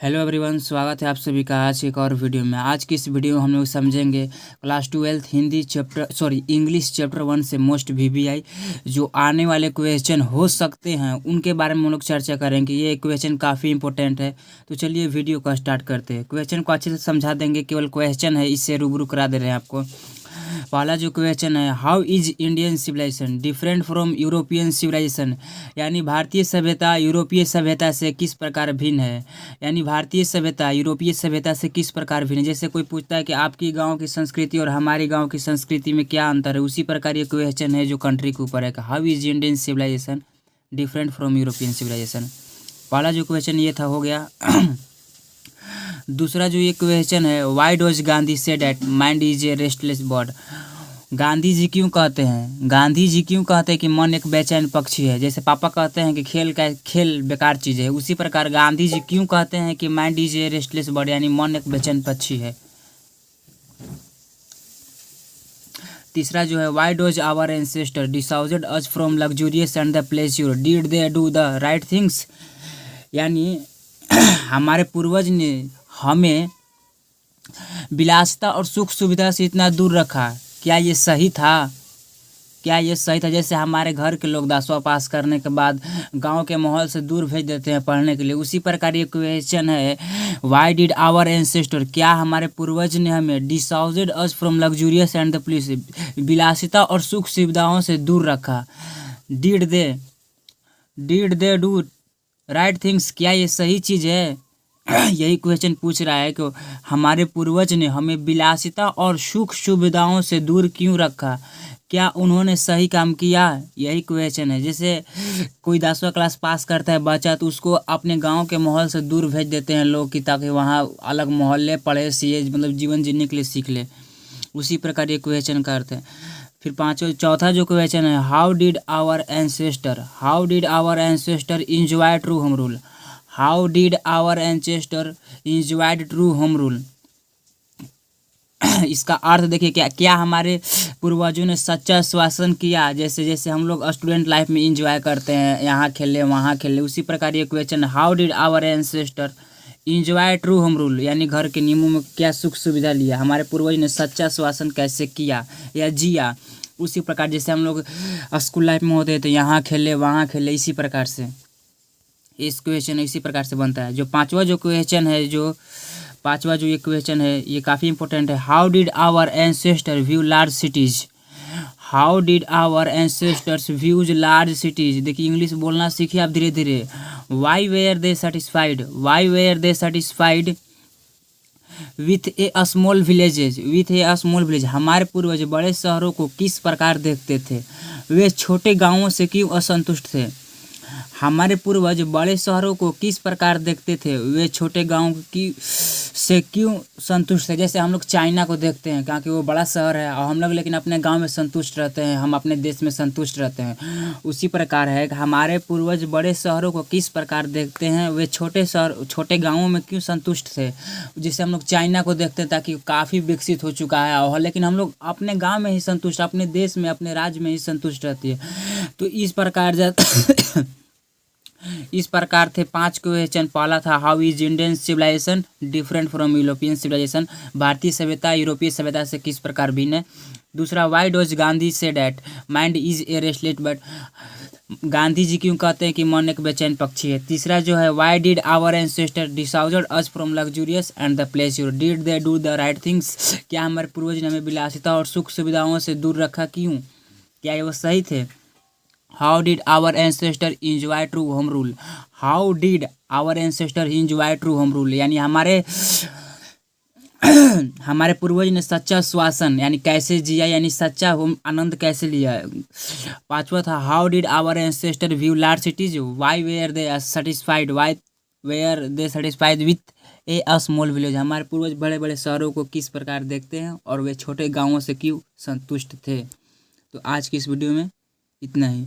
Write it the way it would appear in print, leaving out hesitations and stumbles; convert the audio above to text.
Hello everyone, स्वागत है आप सभी का आज की एक और वीडियो में। आज की इस वीडियो में हम लोग समझेंगे क्लास 12 हिंदी इंग्लिश चैप्टर 1 से मोस्ट वीवीआई जो आने वाले क्वेश्चन हो सकते हैं उनके बारे में हम लोग चर्चा करेंगे। ये क्वेश्चन काफ़ी इंपॉर्टेंट है, तो चलिए वीडियो को स्टार्ट करते हैं। क्वेश्चन को अच्छे से समझा देंगे, केवल क्वेश्चन है, इससे रूबरू करा दे रहे हैं आपको। पहला जो क्वेश्चन है, how is Indian civilisation different from European civilisation, यानी भारतीय सभ्यता यूरोपीय सभ्यता से किस प्रकार भिन्न है। यानी भारतीय सभ्यता यूरोपीय सभ्यता से किस प्रकार भिन्न है। जैसे कोई पूछता है कि आपकी गांव की संस्कृति और हमारी गांव की संस्कृति में क्या अंतर है, उसी प्रकार ये क्वेश्चन है जो कंट्री के ऊपर है। How is Indian civilisation different from European civilisation. पहला जो क्वेश्चन ये था, हो गया। दूसरा जो ये क्वेश्चन है, why does Gandhi say that mind is a restless bird. Gandhi ji क्यों कहते हैं कि मन एक बेचैन पक्षी है। जैसे पापा कहते हैं कि खेल बेकार चीज़ है, उसी प्रकार गांधी जी क्यों कहते हैं कि mind is a restless bird, यानी मन एक बेचैन पक्षी है। तीसरा जो है, why does our ancestor dissuaded us from luxurious and the pleasure did they do the right things, यानी हमारे पूर्वज ने हमें विलासिता और सुख सुविधा से इतना दूर रखा, क्या ये सही था? जैसे हमारे घर के लोग 10वां पास करने के बाद गांव के माहौल से दूर भेज देते हैं पढ़ने के लिए, उसी प्रकार ये क्वेश्चन है, वाई डिड आवर एंसेस्टर, क्या हमारे पूर्वज ने हमें dissuaded us from luxurious and the pleasure, विलासिता और सुख सुविधाओं से दूर रखा। Did they do right things, क्या ये सही चीज़ है? यही क्वेश्चन पूछ रहा है कि हमारे पूर्वज ने हमें विलासिता और सुख सुविधाओं से दूर क्यों रखा, क्या उन्होंने सही काम किया? यही क्वेश्चन है। जैसे कोई 10वां क्लास पास करता है बच्चा, तो उसको अपने गांव के माहौल से दूर भेज देते हैं लोग कि ताकि वहाँ अलग माहौल पढ़े सीए, मतलब जीवन जीने के लिए सीख ले। उसी प्रकार ये क्वेश्चन का अर्थ है। फिर चौथा जो क्वेश्चन है, how did our ancestor enjoy true home rule. How did our ancestor enjoyed true home rule. इसका अर्थ देखिए, क्या हमारे पूर्वजों ने सच्चा शासन किया, जैसे जैसे हम लोग स्टूडेंट लाइफ में इंजॉय करते हैं, यहाँ खेले वहाँ खेले, उसी प्रकार ये question, how did our ancestor enjoy true home rule, यानी घर के नियमों में क्या सुख सुविधा लिया, हमारे पूर्वज ने सच्चा शासन कैसे किया या जिया। उसी प्रकार जैसे हम लोग स्कूल लाइफ में होते हैं तो यहाँ खेले वहाँ खेले, इसी प्रकार से इस क्वेश्चन इसी प्रकार से बनता है। जो पांचवा जो ये क्वेश्चन है, ये काफ़ी इंपॉर्टेंट है। How did our ancestor view large cities. How did our ancestors views large cities. देखिए इंग्लिश बोलना सीखिए आप धीरे धीरे। Why were they satisfied with a small village. हमारे पूर्वज बड़े शहरों को किस प्रकार देखते थे, वे छोटे गांवों से क्यों असंतुष्ट थे। हमारे पूर्वज बड़े शहरों को किस प्रकार देखते थे, वे छोटे गांव से क्यों संतुष्ट थे। जैसे हम लोग चाइना को देखते हैं क्योंकि वो बड़ा शहर है, और हम लोग लेकिन अपने गांव में संतुष्ट रहते हैं, हम अपने देश में संतुष्ट रहते हैं। उसी प्रकार है कि हमारे पूर्वज बड़े शहरों को किस प्रकार देखते हैं, वे छोटे गाँवों में क्यों संतुष्ट थे। जैसे हम लोग चाइना को देखते हैं ताकि काफ़ी विकसित हो चुका है, और लेकिन हम लोग अपने गाँव में ही संतुष्ट, अपने देश में अपने राज्य में ही संतुष्ट रहती है। तो इस प्रकार थे 5 क्वेश्चन। पहला था, how is Indian civilisation different from European civilisation, भारतीय सभ्यता यूरोपीय सभ्यता से किस प्रकार भिन्न है। दूसरा, Y does Gandhi say that mind is a restless bird, Gandhi ji क्यों कहते हैं कि मन एक बेचैन पक्षी है। तीसरा जो है, why did our ancestor dissuaded us from luxurious and the pleasure did they do the right things, क्या हमारे पूर्वज ने हमें विलासिता और सुख सुविधाओं से दूर रखा, क्यों, क्या ये वो सही थे। How did our ancestor enjoy true home rule. How did our ancestor enjoy true home rule, यानी हमारे पूर्वज ने सच्चा शासन यानी कैसे जिया, यानी सच्चा होम आनंद कैसे लिया। पांचवा था, how did our ancestor view large cities, why were they satisfied with a small village, हमारे पूर्वज बड़े बड़े शहरों को किस प्रकार देखते हैं और वे छोटे गाँवों से क्यों संतुष्ट थे। तो आज की इस वीडियो में इतना ही।